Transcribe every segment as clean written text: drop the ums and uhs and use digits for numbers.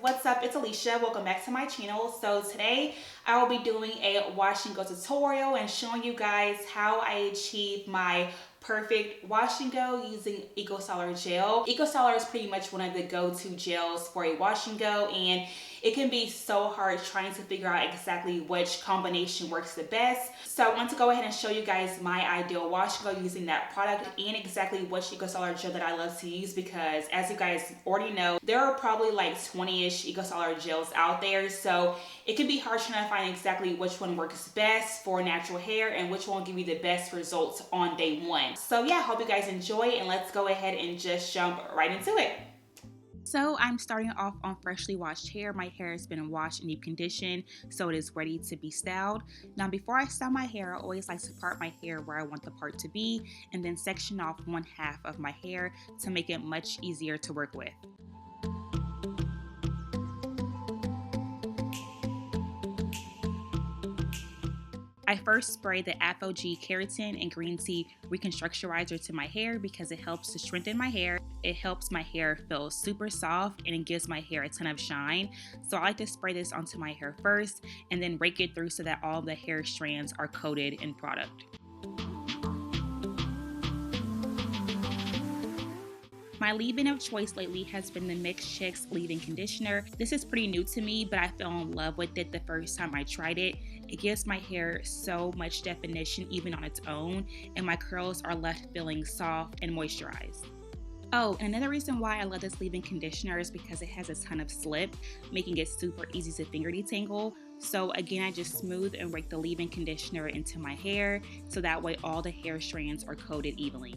what's up? It's Alicia. Welcome back to my channel. So today I will be doing a wash and go tutorial and showing you guys how I achieve my perfect wash and go using Eco Styler gel. Eco Styler is pretty much one of the go-to gels for a wash and go, and it can be so hard trying to figure out exactly which combination works the best. So I want to go ahead and show you guys my ideal wash and go using that product and exactly which Eco Styler gel that I love to use, because as you guys already know, there are probably like 20-ish Eco Styler gels out there. So it can be hard trying to find exactly which one works best for natural hair and which one will give you the best results on day one. So yeah, hope you guys enjoy, and let's go ahead and just jump right into it. So I'm starting off on freshly washed hair. My hair has been washed and deep conditioned, so it is ready to be styled. Now before I style my hair, I always like to part my hair where I want the part to be and then section off one half of my hair to make it much easier to work with. I first spray the Apogee Keratin and Green Tea Reconstructurizer to my hair because it helps to strengthen my hair. It helps my hair feel super soft and it gives my hair a ton of shine. So I like to spray this onto my hair first and then rake it through so that all the hair strands are coated in product. My leave-in of choice lately has been the Mix Chicks leave-in conditioner. This is pretty new to me, but I fell in love with it the first time I tried it. It gives my hair so much definition even on its own, and my curls are left feeling soft and moisturized. Oh, and another reason why I love this leave-in conditioner is because it has a ton of slip, making it super easy to finger detangle. So again, I just smooth and rake the leave-in conditioner into my hair so that way all the hair strands are coated evenly.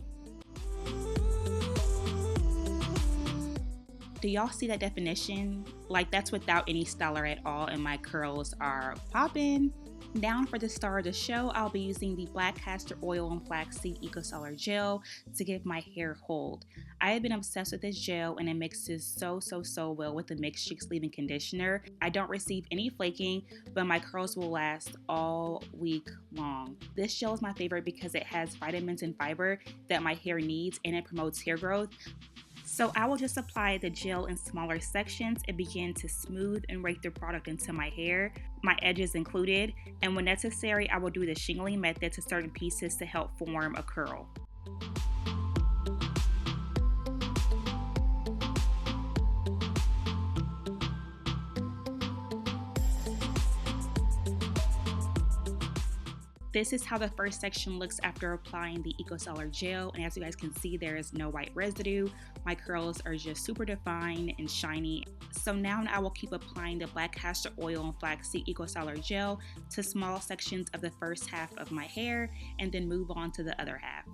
Do y'all see that definition? Like, that's without any styler at all, and my curls are popping. Down for the star of the show, I'll be using the black castor oil and flaxseed Eco Styler gel to give my hair hold. I have been obsessed with this gel and it mixes so well with the Mix Chicks leave-in conditioner. I don't receive any flaking, but my curls will last all week long. This gel is my favorite because it has vitamins and fiber that my hair needs and it promotes hair growth. So I will just apply the gel in smaller sections and begin to smooth and rake the product into my hair, my edges included, and when necessary, I will do the shingling method to certain pieces to help form a curl. This is how the first section looks after applying the Eco Styler gel, and as you guys can see, there is no white residue. My curls are just super defined and shiny. So now I will keep applying the black castor oil and flaxseed Eco Styler gel to small sections of the first half of my hair and then move on to the other half.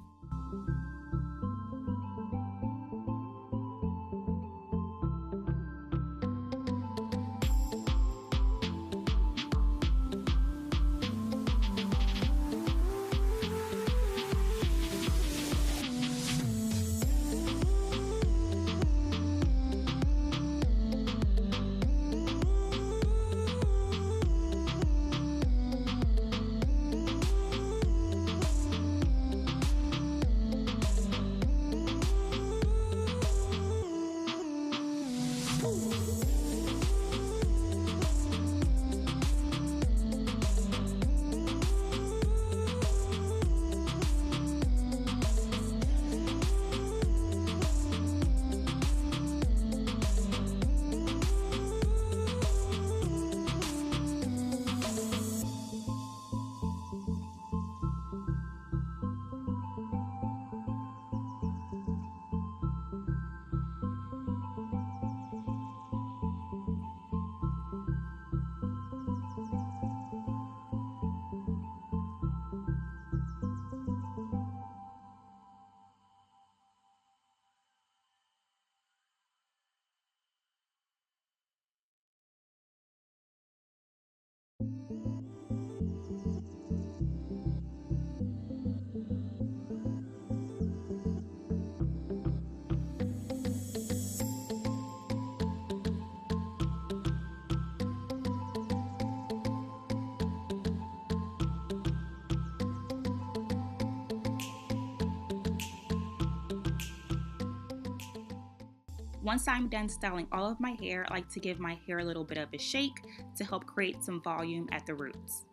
Once I'm done styling all of my hair, I like to give my hair a little bit of a shake to help create some volume at the roots.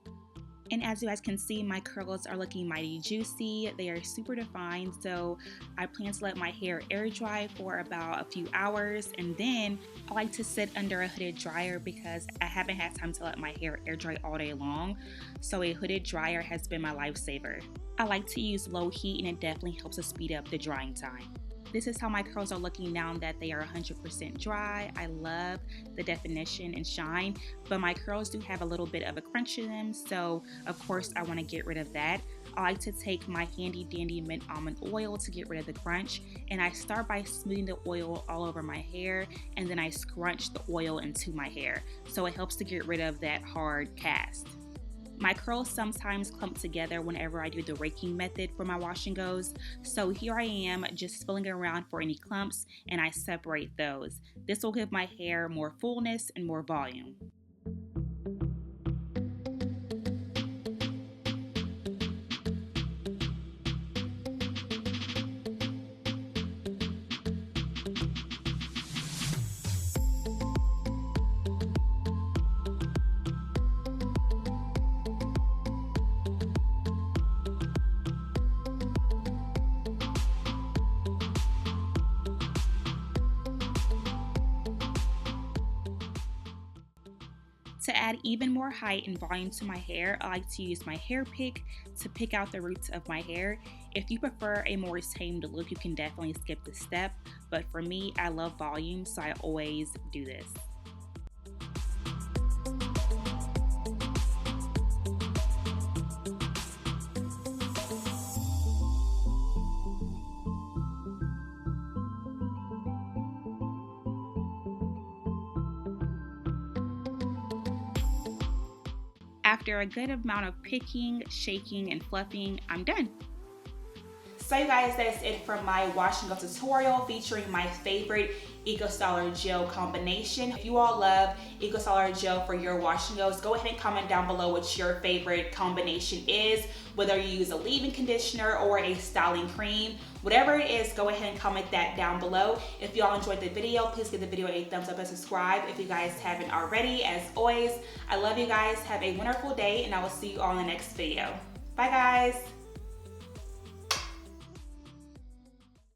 And as you guys can see, my curls are looking mighty juicy. They are super defined, so I plan to let my hair air dry for about a few hours, and then I like to sit under a hooded dryer because I haven't had time to let my hair air dry all day long, so a hooded dryer has been my lifesaver. I like to use low heat, and it definitely helps to speed up the drying time. This is how my curls are looking now that they are 100% dry. I love the definition and shine, but my curls do have a little bit of a crunch in them, so of course I want to get rid of that. I like to take my handy dandy mint almond oil to get rid of the crunch, and I start by smoothing the oil all over my hair, and then I scrunch the oil into my hair, so it helps to get rid of that hard cast. My curls sometimes clump together whenever I do the raking method for my wash and goes, so here I am just feeling around for any clumps and I separate those. This will give my hair more fullness and more volume. To add even more height and volume to my hair, I like to use my hair pick to pick out the roots of my hair. If you prefer a more tamed look, you can definitely skip this step, but for me, I love volume, so I always do this. After a good amount of picking, shaking, and fluffing, I'm done. So you guys, that's it for my wash and go tutorial featuring my favorite Eco Styler gel combination. If you all love Eco Styler gel for your wash and goes, go ahead and comment down below what your favorite combination is, whether you use a leave-in conditioner or a styling cream. Whatever it is, go ahead and comment that down below. If y'all enjoyed the video, please give the video a thumbs up and subscribe if you guys haven't already. As always, I love you guys. Have a wonderful day, and I will see you all in the next video. Bye guys.